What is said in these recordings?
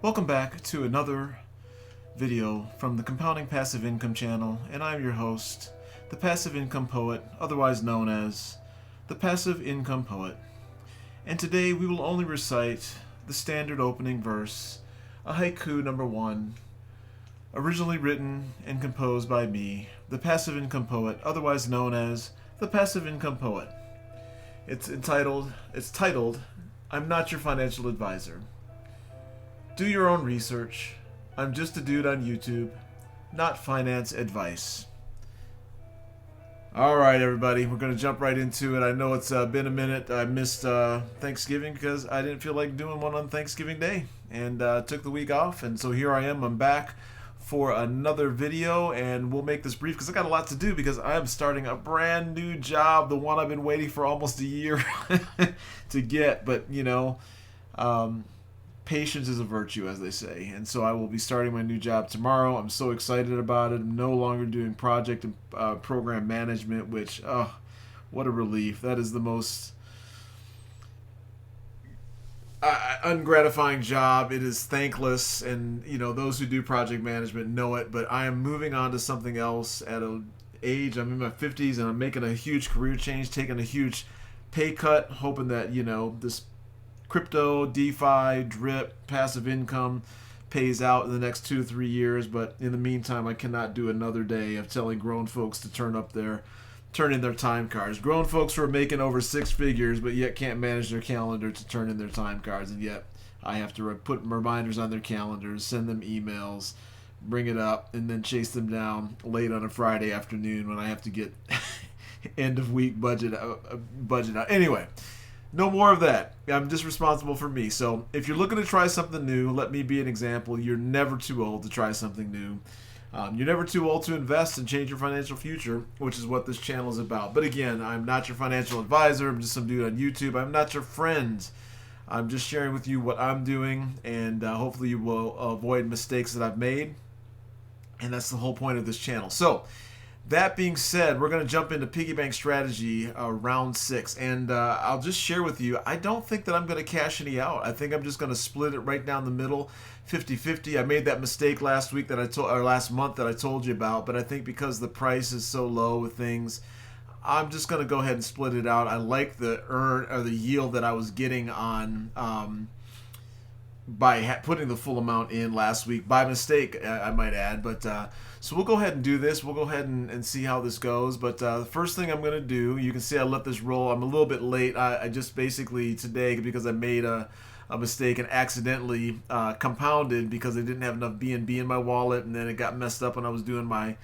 Welcome back to another video from the Compounding Passive Income channel, and I'm your host, the Passive Income Poet, otherwise known as the Passive Income Poet. And today we will only recite the standard opening verse, a haiku number 1, originally written and composed by me, the Passive Income Poet, otherwise known as the Passive Income Poet. It's titled, I'm Not Your Financial Advisor. Do your own research. I'm just a dude on YouTube, not finance advice. Alright, everybody, we're going to jump right into it. I know it's been a minute. I missed Thanksgiving because I didn't feel like doing one on Thanksgiving Day and took the week off. And so here I am. I'm back for another video, and we'll make this brief because I got a lot to do because I'm starting a brand new job, the one I've been waiting for almost a year to get. But, you know, patience is a virtue, as they say, and so I will be starting my new job tomorrow. I'm so excited about it. I'm no longer doing project and program management, which, what a relief. That is the most ungratifying job. It is thankless, and you know, those who do project management know it, but I am moving on to something else at an age. I'm in my 50s, and I'm making a huge career change, taking a huge pay cut, hoping that, you know, this crypto, DeFi, drip, passive income pays out in the next 2 to 3 years. But in the meantime, I cannot do another day of telling grown folks to turn in their time cards. Grown folks who are making over 6 figures but yet can't manage their calendar to turn in their time cards, and yet I have to put reminders on their calendars, send them emails, bring it up, and then chase them down late on a Friday afternoon when I have to get end of week budget out. Anyway, no more of that. I'm just responsible for me. So if you're looking to try something new, let me be an example. You're never too old to try something new. You're never too old to invest and change your financial future, which is what this channel is about. But again, I'm not your financial advisor. I'm just some dude on YouTube. I'm not your friend. I'm just sharing with you what I'm doing, and hopefully you will avoid mistakes that I've made. And that's the whole point of this channel. So that being said, we're going to jump into piggy bank strategy round 6, and I'll just share with you, I don't think that I'm going to cash any out. I think I'm just going to split it right down the middle, 50-50. I made that mistake last week last month that I told you about, but I think because the price is so low with things, I'm just going to go ahead and split it out. I like the yield that I was getting on by putting the full amount in last week, by mistake, I might add. But so we'll go ahead and do this. We'll go ahead and see how this goes. But the first thing I'm going to do, you can see I let this roll. I'm a little bit late. I just basically today, because I made a mistake and accidentally compounded because I didn't have enough BNB in my wallet, and then it got messed up when I was doing my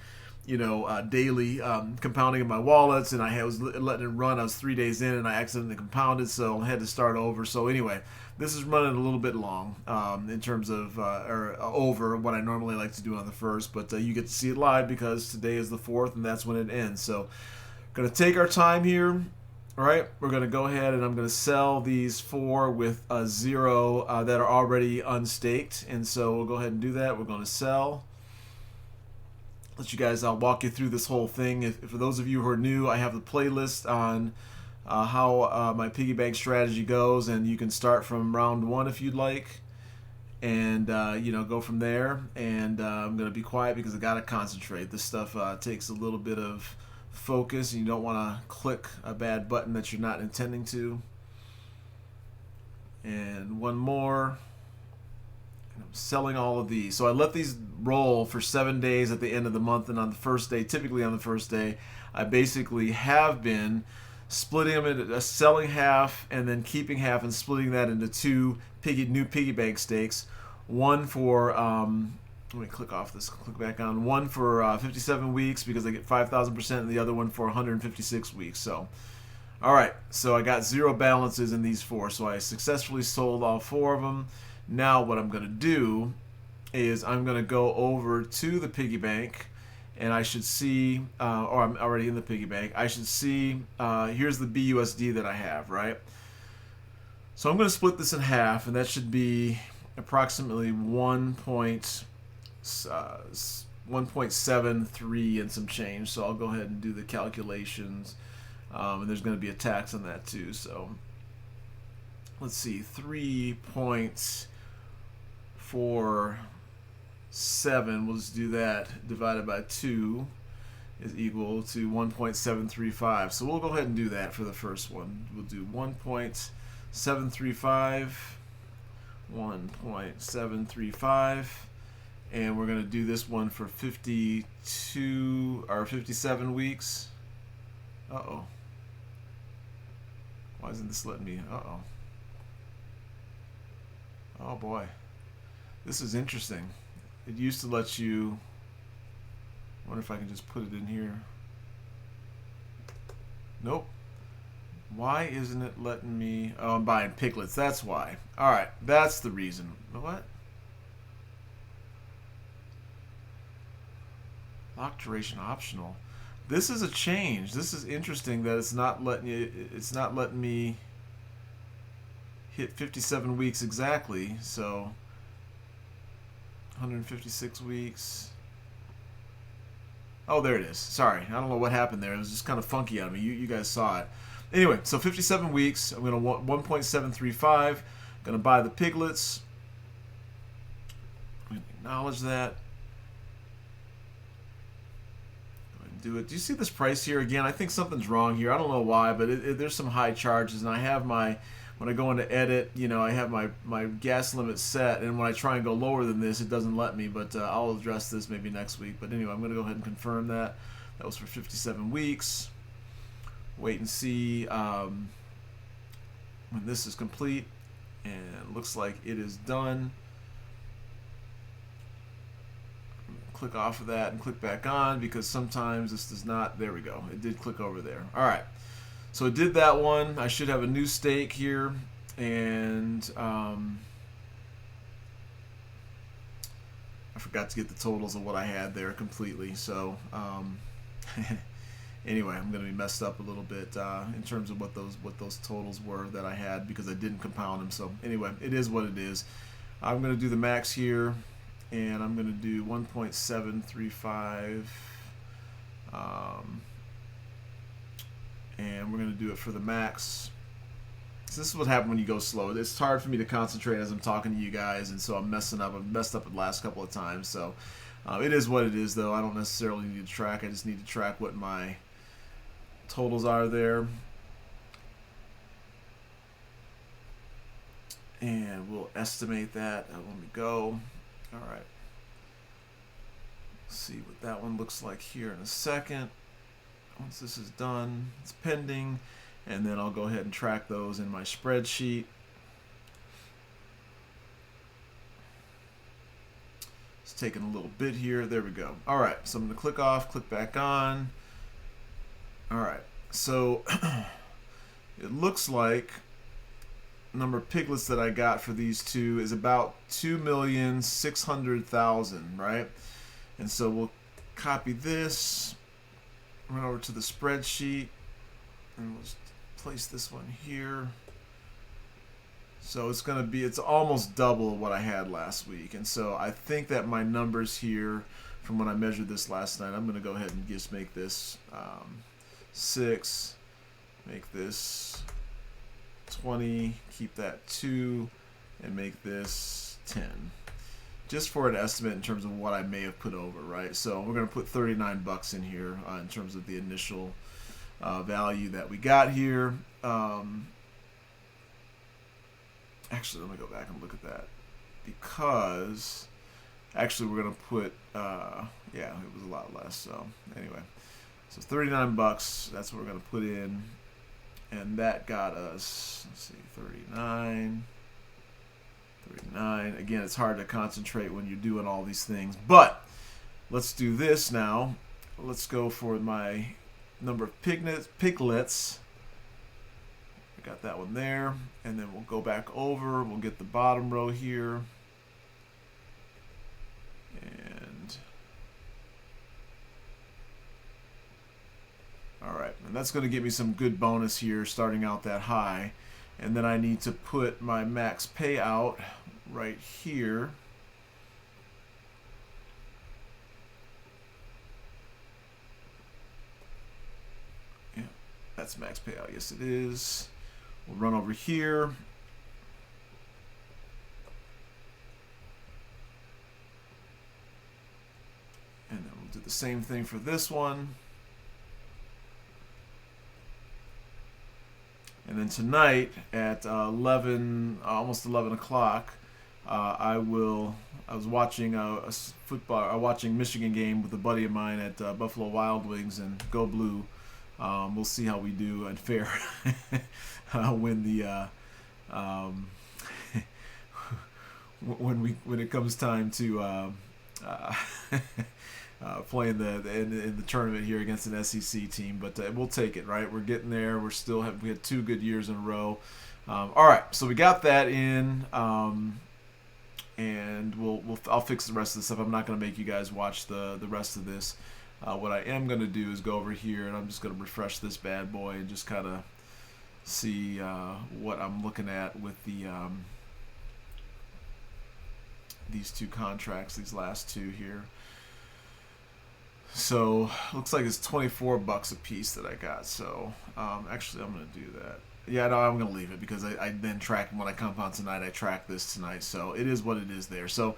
daily compounding in my wallets, and I was letting it run. I was 3 days in, and I accidentally compounded, so I had to start over. So anyway, this is running a little bit long in terms of or over what I normally like to do on the first, but you get to see it live because today is the 4th, and that's when it ends. So going to take our time here. All right, we're going to go ahead, and I'm going to sell these 4 with a 0 that are already unstaked, and so we'll go ahead and do that. We're going to sell. I'll walk you through this whole thing. For those of you who are new, I have the playlist on how my piggy bank strategy goes, and you can start from round 1 if you'd like, and go from there. And I'm going to be quiet because I got to concentrate. This stuff takes a little bit of focus, and you don't want to click a bad button that you're not intending to. And one more. I'm selling all of these. So I let these roll for 7 days at the end of the month, and on the first day, typically on the first day, I basically have been splitting them into selling half and then keeping half and splitting that into 2 new piggy bank stakes. One for let me click off this, click back on. One for 57 weeks because I get 5,000%, and the other one for 156 weeks. So all right, so I got 0 balances in these 4, so I successfully sold all 4 of them. Now what I'm going to do is I'm going to go over to the piggy bank, and I should see, or I'm already in the piggy bank, I should see, here's the BUSD that I have, right? So I'm going to split this in half, and that should be approximately 1.73 and some change. So I'll go ahead and do the calculations, and there's going to be a tax on that too. So let's see, 3.4 4.7, we'll just do that, divided by 2 is equal to 1.735. So we'll go ahead and do that for the first one. We'll do 1.735, 1.735, and we're going to do this one for 52 or 57 weeks. Uh-oh. Why isn't this letting me? Uh-oh. Oh boy. This is interesting. It used to let you... I wonder if I can just put it in here. Nope. Why isn't it letting me... Oh, I'm buying Piglets. That's why. Alright, that's the reason. What? Lock duration optional. This is a change. This is interesting that it's not letting you... It's not letting me hit 57 weeks exactly. So 156 weeks. Oh, there it is. Sorry. I don't know what happened there. It was just kind of funky on me. You guys saw it. Anyway, so 57 weeks. I'm going to want 1.735. Going to buy the Piglets. I'm going to acknowledge that. Go ahead and do it. Do you see this price here again? I think something's wrong here. I don't know why, but there's some high charges, and I have my... When I go into edit, you know, I have my gas limit set, and when I try and go lower than this, it doesn't let me, but I'll address this maybe next week. But anyway, I'm going to go ahead and confirm that. That was for 57 weeks. Wait and see when this is complete, and it looks like it is done. Click off of that and click back on, because sometimes this does not. There we go. It did click over there. All right. So it did that one. I should have a new stake here, and I forgot to get the totals of what I had there completely. So anyway, I'm going to be messed up a little bit in terms of what those totals were that I had, because I didn't compound them. So anyway, it is what it is. I'm going to do the max here, and I'm going to do 1.735. And we're going to do it for the max. So this is what happened when you go slow. It's hard for me to concentrate as I'm talking to you guys, and so I'm messing up. I've messed up the last couple of times. So it is what it is, though. I don't necessarily need to track. I just need to track what my totals are there. And we'll estimate that. Let me go. All right. Let's see what that one looks like here in a second. Once this is done, it's pending, and then I'll go ahead and track those in my spreadsheet. It's taking a little bit here. There we go. All right, so I'm going to click off, click back on. All right, so it looks like the number of piglets that I got for these two is about 2,600,000, right? And so we'll copy this. Run over to the spreadsheet, and we'll just place this one here. So it's going to be, it's almost double what I had last week. And so I think that my numbers here from when I measured this last night, I'm going to go ahead and just make this 6, make this 20, keep that 2, and make this 10. Just for an estimate in terms of what I may have put over, right? So we're going to put 39 bucks in here in terms of the initial value that we got here. Actually, let me go back and look at that, because actually we're going to put, yeah, it was a lot less. So anyway, so 39 bucks, that's what we're going to put in, and that got us, let's see, 39. Again, it's hard to concentrate when you're doing all these things, but let's do this now. Let's go for my number of piglets. I got that one there, and then we'll go back over. We'll get the bottom row here, and all right, and that's going to give me some good bonus here starting out that high. And then I need to put my max payout right here. Yeah, that's max payout. Yes, it is. We'll run over here. Do the same thing for this one. And then tonight at 11, almost 11 o'clock, I was watching watching Michigan game with a buddy of mine at Buffalo Wild Wings, and go blue. We'll see how we do at fair when the when it comes time to playing in the tournament here against an SEC team, but we'll take it, right? We're getting there. We had 2 good years in a row. All right, so we got that in, and I'll fix the rest of the stuff. I'm not going to make you guys watch the rest of this. What I am going to do is go over here, and I'm just going to refresh this bad boy and just kind of see what I'm looking at with the these 2 contracts, these last 2 here. So looks like it's $24 a piece that I got. So actually, I'm going to do that. Yeah, no, I'm going to leave it because I then track when I compound tonight. I track this tonight, so it is what it is there. So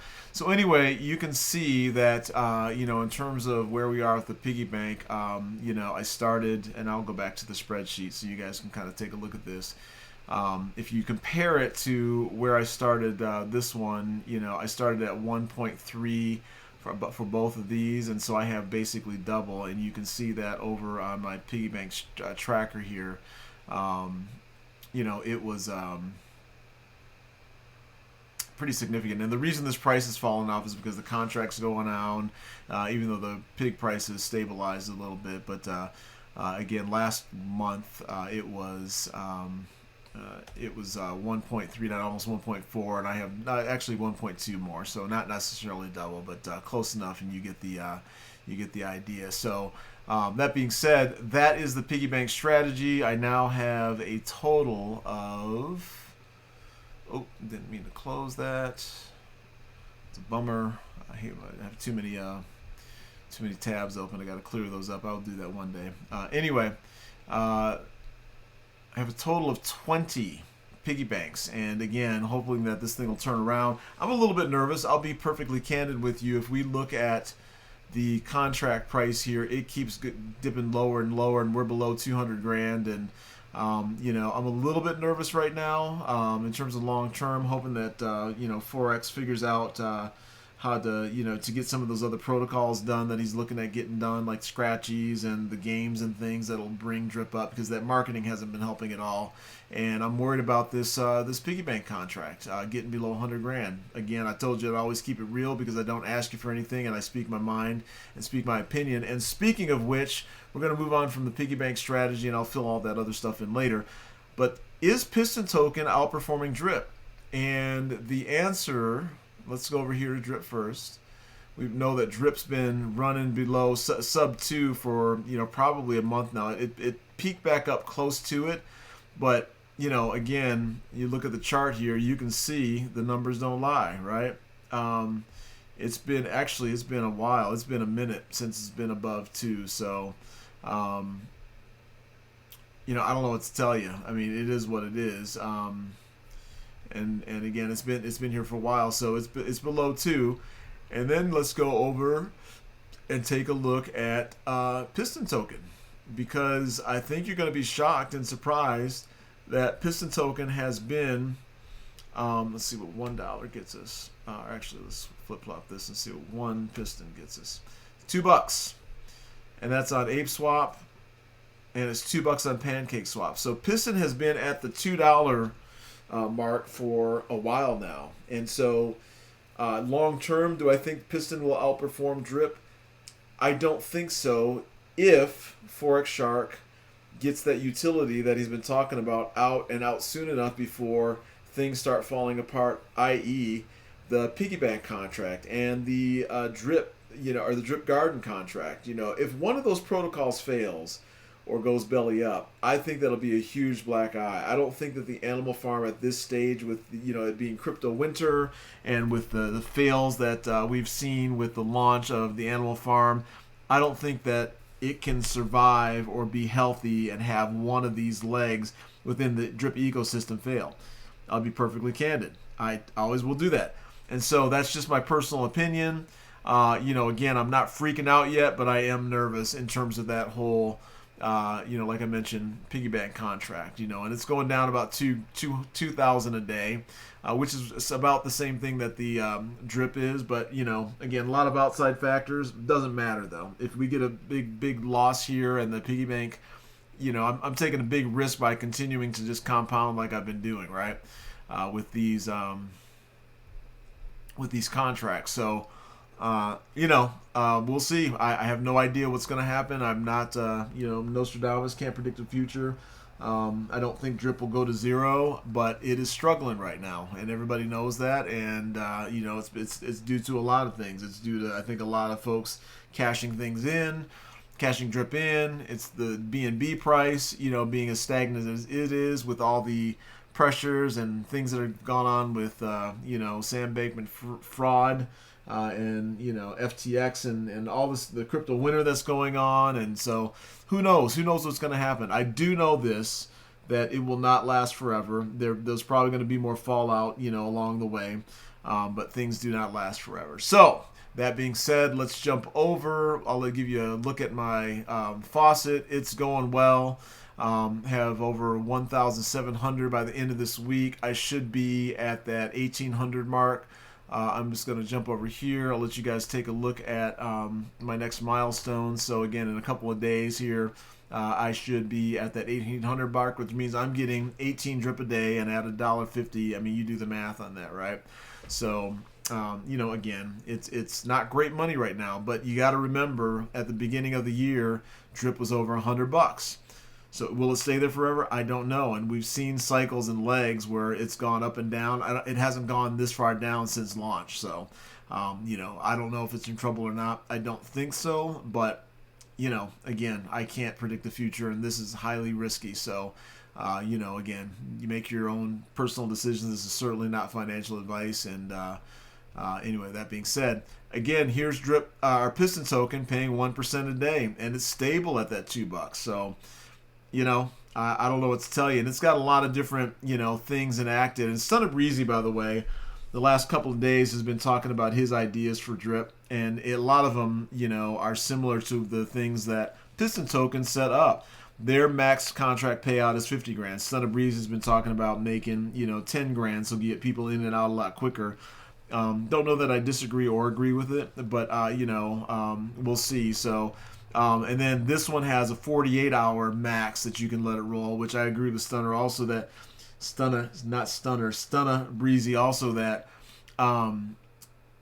anyway, you can see that in terms of where we are with the piggy bank, I started, and I'll go back to the spreadsheet so you guys can kind of take a look at this. If you compare it to where I started this one, I started at 1.3 for both of these, and so I have basically double, and you can see that over on my piggy bank tracker here. It was pretty significant, and the reason this price has fallen off is because the contract's going down, even though the pig price has stabilized a little bit. But again, last month it was 1.3, not almost 1.4, and I have actually 1.2 more, so not necessarily double, but close enough, and you get the idea. So that being said, that is the piggy bank strategy. I now have a total of, didn't mean to close that. It's a bummer. I have too many tabs open. I got to clear those up. I'll do that one day. Anyway, I have a total of 20 piggy banks, and again, hoping that this thing will turn around. I'm a little bit nervous. I'll be perfectly candid with you. If we look at the contract price here, it keeps dipping lower and lower, and we're below 200 grand, and I'm a little bit nervous right now in terms of long term, hoping that Forex figures out how to get some of those other protocols done that he's looking at getting done, like scratchies and the games and things that'll bring drip up, because that marketing hasn't been helping at all. And I'm worried about this piggy bank contract getting below 100 grand. Again, I told you I'd always keep it real because I don't ask you for anything, and I speak my mind and speak my opinion. And speaking of which, we're going to move on from the piggy bank strategy, and I'll fill all that other stuff in later. But is Piston token outperforming drip? And the answer, let's go over here to drip first. We know that drip's been running below sub 2 for probably a month now. It peaked back up close to it, but again, you look at the chart here, you can see the numbers don't lie, right? It's been a while. It's been a minute since it's been above 2. So, I don't know what to tell you. I mean, it is what it is. And again, it's been here for a while, so it's below 2. And then let's go over and take a look at Piston token, because I think you're going to be shocked and surprised that Piston token has been, let's see what $1 gets us. Actually, let's flip-flop this and see what 1 piston gets us. $2, and that's on Ape Swap, and it's $2 on Pancake Swap. So Piston has been at the $2 mark for a while now, and so long term, do I think Piston will outperform drip? I don't think so. If Forex Shark gets that utility that he's been talking about out soon enough before things start falling apart, i.e. the piggy bank contract and the drip, or the drip garden contract. If one of those protocols fails or goes belly up, I think that'll be a huge black eye. I don't think that the animal farm at this stage, with it being crypto winter and with the fails that we've seen with the launch of the animal farm, I don't think that it can survive or be healthy and have one of these legs within the drip ecosystem fail. I'll be perfectly candid. I always will do that. And so that's just my personal opinion. Again, I'm not freaking out yet, but I am nervous in terms of that whole, like I mentioned, piggy bank contract, and it's going down about 2,000 a day, which is about the same thing that the drip is. But, again, a lot of outside factors. Doesn't matter, though. If we get a big loss here and the piggy bank, I'm taking a big risk by continuing to just compound like I've been doing, right, with these contracts. So, we'll see. I have no idea what's going to happen. I'm not, Nostradamus, can't predict the future. I don't think drip will go to zero, but it is struggling right now, and everybody knows that. And it's due to a lot of things. It's due to, I think, a lot of folks cashing drip in. It's the BNB price, being as stagnant as it is with all the pressures and things that have gone on with, Sam Bankman fraud. And FTX and all this, the crypto winter that's going on. And so who knows what's going to happen. I do know this, that it will not last forever. There's probably going to be more fallout along the way, but things do not last forever. So that being said, let's jump over. I'll give you a look at my faucet. It's going well. Have over 1,700 by the end of this week. I should be at that 1,800 mark. I'm just going to jump over here. I'll let you guys take a look at my next milestone. So again, in a couple of days here, I should be at that 1,800 mark, which means I'm getting 18 drip a day, and at $1.50, I mean, you do the math on that, right? So, again, it's not great money right now, but you got to remember at the beginning of the year, drip was over $100. So will it stay there forever? I don't know. And we've seen cycles and legs where it's gone up and down. It hasn't gone this far down since launch. So, I don't know if it's in trouble or not. I don't think so. But, again, I can't predict the future, and this is highly risky. So, again, you make your own personal decisions. This is certainly not financial advice. And anyway, that being said, again, here's drip, our Piston token paying 1% a day, and it's stable at that $2. So, I don't know what to tell you. And it's got a lot of different, things enacted. And Stunner Breezy, by the way, the last couple of days has been talking about his ideas for drip. And a lot of them, are similar to the things that Piston Token set up. Their max contract payout is 50 grand. Stunner Breezy has been talking about making, 10 grand, so get people in and out a lot quicker. Don't know that I disagree or agree with it, but, we'll see. So, and then this one has a 48-hour max that you can let it roll, which I agree with Stunner also that Stunner Breezy also that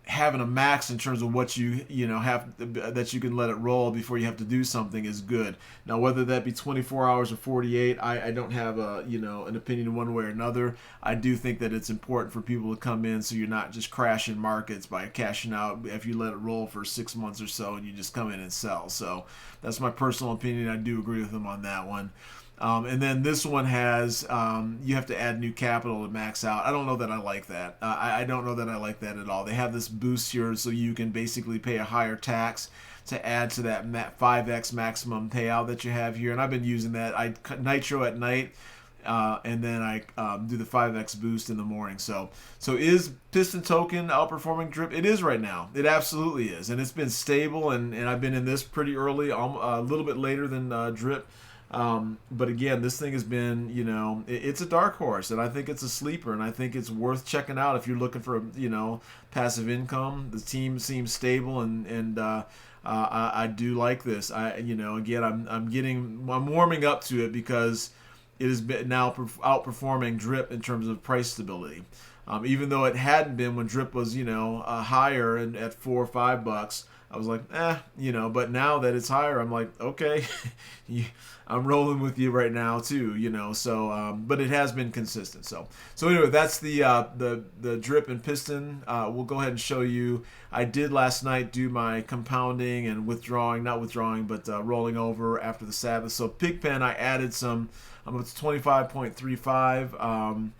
having a max in terms of what you have that you can let it roll before you have to do something is good. Now whether that be 24 hours or 48, I don't have an opinion one way or another. I do think that it's important for people to come in so you're not just crashing markets by cashing out if you let it roll for 6 months or so and you just come in and sell. So that's my personal opinion. I do agree with them on that one. And then this one has you have to add new capital to max out. I don't know that I like that. I don't know that I like that at all. They have this boost here so you can basically pay a higher tax to add to that 5x maximum payout that you have here. And I've been using that. I nitro at night, and then I do the 5x boost in the morning. So is Piston Token outperforming drip? It is right now. It absolutely is. And it's been stable, and I've been in this pretty early, a little bit later than drip. But again, this thing has been, it's a dark horse, and I think it's a sleeper, and I think it's worth checking out if you're looking for, passive income. The team seems stable, and I do like this. Again, I'm warming up to it because it has been now outperforming drip in terms of price stability. Even though it hadn't been when drip was, higher and at $4 or $5. I was like, but now that it's higher, I'm like, okay, I'm rolling with you right now too, so, but it has been consistent. So anyway, that's the drip and piston. We'll go ahead and show you. I did last night do my compounding and rolling over after the Sabbath. So Pigpen, I added some, it's 25.35.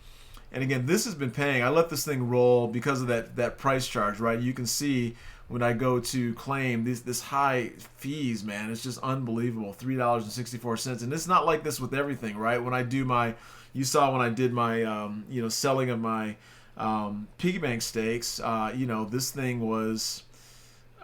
And again, this has been paying. I let this thing roll because of that price charge, right? You can see when I go to claim this high fees, man, it's just unbelievable. $3.64. And it's not like this with everything, right? When I do you saw when I did my, selling of my piggy bank stakes, this thing was,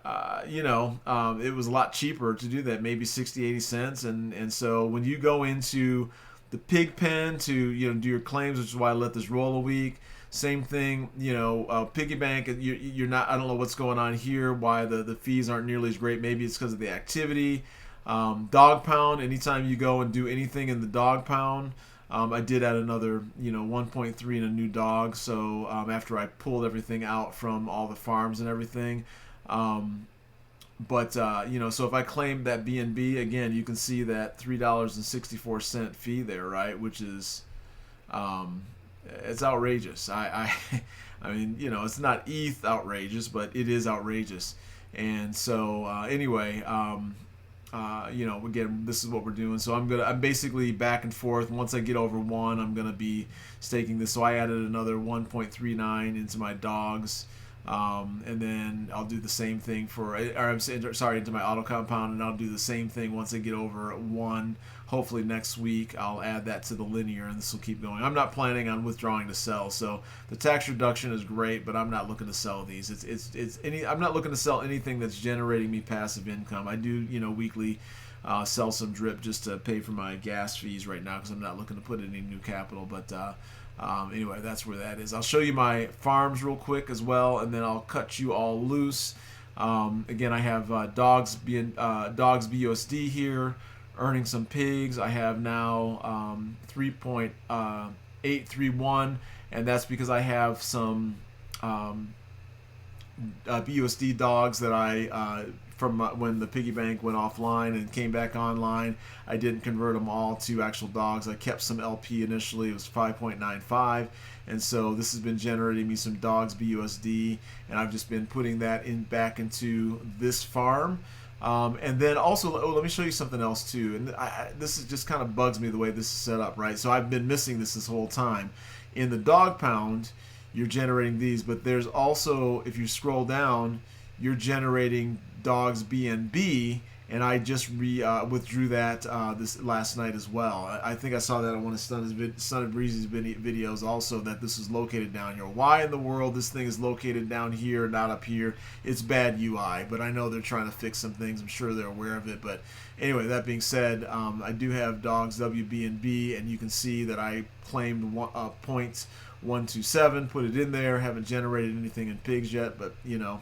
it was a lot cheaper to do that, maybe 60, 80 cents. And so when you go into the pig pen to, do your claims, which is why I let this roll a week, same thing, piggy bank, you're not, I don't know what's going on here, why the fees aren't nearly as great. Maybe it's because of the activity. Dog pound, anytime you go and do anything in the dog pound, I did add another, 1.3 in a new dog. So after I pulled everything out from all the farms and everything, so if I claim that BNB again, you can see that $3.64 fee there, right? Which is, it's outrageous. I mean, it's not ETH outrageous, but it is outrageous. And so anyway, again, this is what we're doing. So I'm basically back and forth. Once I get over one, I'm gonna be staking this. So I added another 1.39 into my dogs. And then I'll do the same thing into my auto compound, and I'll do the same thing once I get over one. Hopefully next week I'll add that to the linear, and this will keep going. I'm not planning on withdrawing to sell, so the tax reduction is great, but I'm not looking to sell these. I'm not looking to sell anything that's generating me passive income. I do weekly sell some drip just to pay for my gas fees right now because I'm not looking to put any new capital, but. Anyway, that's where that is. I'll show you my farms real quick as well, and then I'll cut you all loose. Again, I have dogs BUSD here, earning some pigs. I have now 3.831, and that's because I have some BUSD dogs that I from when the piggy bank went offline and came back online. I didn't convert them all to actual dogs. I kept some LP initially. It was 5.95, and so this has been generating me some dogs BUSD, and I've just been putting that back into this farm. And then also, let me show you something else too. And this is just kind of bugs me the way this is set up, right? So I've been missing this whole time. In the dog pound, you're generating these, but there's also, if you scroll down, you're generating dogs BNB, and I just withdrew that this last night as well. I think I saw that on one of Son of Breezy's videos also, that this is located down here. Why in the world this thing is located down here, not up here? It's bad UI, but I know they're trying to fix some things. I'm sure they're aware of it. But anyway, that being said, I do have dogs WBNB, and you can see that I claimed 0.127, put it in there. Haven't generated anything in pigs yet, but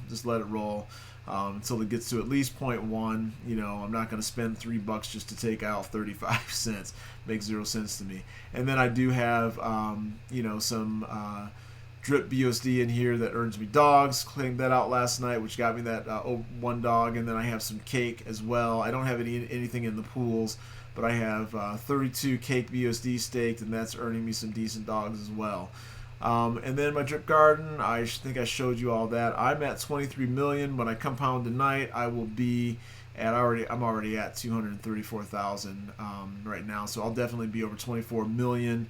just let it roll. Until it gets to at least 0.1. I'm not going to spend $3 just to take out 35 cents. Makes 0 sense to me. And then I do have, some drip BUSD in here that earns me dogs. Claimed that out last night, which got me that one dog. And then I have some cake as well. I don't have anything in the pools, but I have 32 cake BUSD staked, and that's earning me some decent dogs as well. And then my drip garden, I think I showed you all that. I'm at 23 million. When I compound tonight, I will be at I'm already at 234,000 right now. So I'll definitely be over 24 million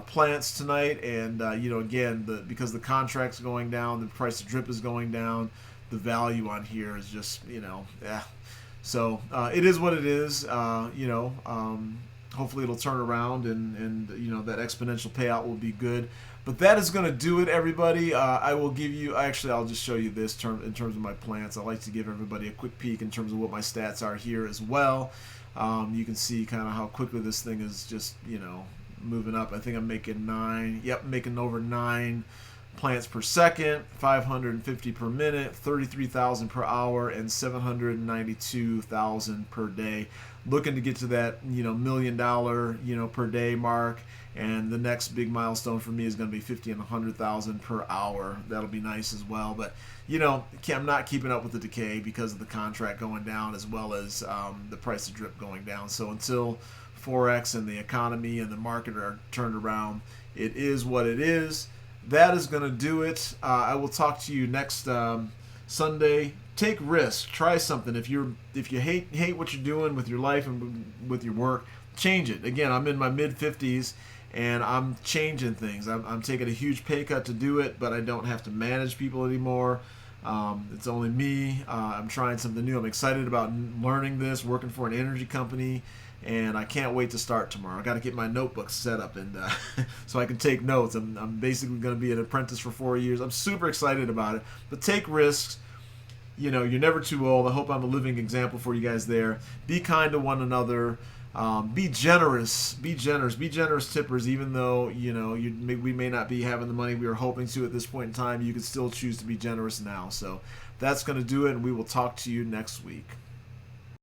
plants tonight. And again, because the contract's going down, the price of drip is going down, the value on here is just So it is what it is. Hopefully it'll turn around, and that exponential payout will be good. But that is going to do it, everybody. I will give you, actually, I'll just show you this in terms of my plants. I like to give everybody a quick peek in terms of what my stats are here as well. You can see kind of how quickly this thing is just, moving up. I think I'm making making over 9 plants per second, 550 per minute, 33,000 per hour, and 792,000 per day. Looking to get to that, $1 million, per day mark. And the next big milestone for me is going to be 50 and 100,000 per hour. That'll be nice as well. But, I'm not keeping up with the decay because of the contract going down, as well as the price of drip going down. So until Forex and the economy and the market are turned around, it is what it is. That is going to do it. I will talk to you next Sunday. Take risks. Try something. If you hate what you're doing with your life and with your work, change it. Again, I'm in my mid-50s, and I'm changing things. I'm taking a huge pay cut to do it, but I don't have to manage people anymore. It's only me. I'm trying something new. I'm excited about learning this, working for an energy company, and I can't wait to start tomorrow. I got to get my notebook set up and so I can take notes. I'm basically going to be an apprentice for 4 years. I'm super excited about it. But take risks. you're never too old. I hope I'm a living example for you guys there. Be kind to one another. Be generous. Be generous. Be generous tippers. Even though we may not be having the money we were hoping to at this point in time, you can still choose to be generous now. So that's going to do it, and we will talk to you next week.